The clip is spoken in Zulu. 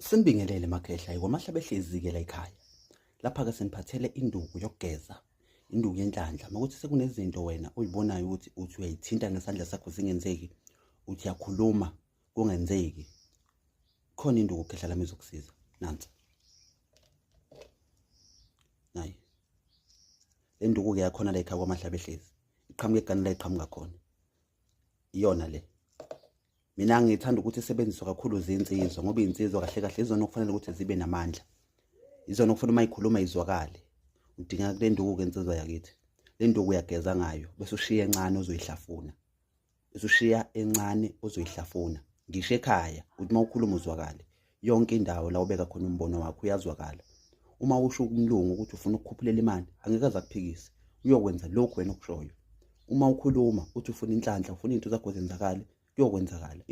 Sinibingelele makhehla kwamahlaba ehlezi-ke la ekhaya. Lapha-ke seniphathele induku yokugeza, induku yenhlanhla. Makuthi sekunezinto wena uyibonayo ukuthi uyayithinta ngesandla sakho zingenzeki, uthi yakhuluma kungenzeki. Khona induku khehla lami ezokusiza. Nansi. Nayi. Le nduku-ke yakhona la ekhaya kwamahlaba ehlezi. Iqhamuka egana la iqhamuka khona. Iyona le. Mina ngithanda ukuthi isebenziswe kakhulu zinsizwa ngoba insizwa kahle kahle izona okufanele ukuthi zibe namandla. Izona okufanele uma ikhuluma izwakale. Udinga kule nduku-ke insizwa yakithi. Le nduku uyageza ngayo bese ushiya encane ozoyihlafuna. Bese ushiya encane ozoyihlafuna. Ngisho ekhaya uthi uma ukhuluma uzwakale. Yonke indawo la ubeka khona umbono wakho uyazwakala. Uma usho kumlungu ukuthi ufuna ukukhuphulela imali, angeke aze akuphikise. Uyokwenza lokho wena okushoyo. Uma ukhuluma uthi ufuna inhlanhla, ufuna into zakho zenzakale, kuyokwenzakala.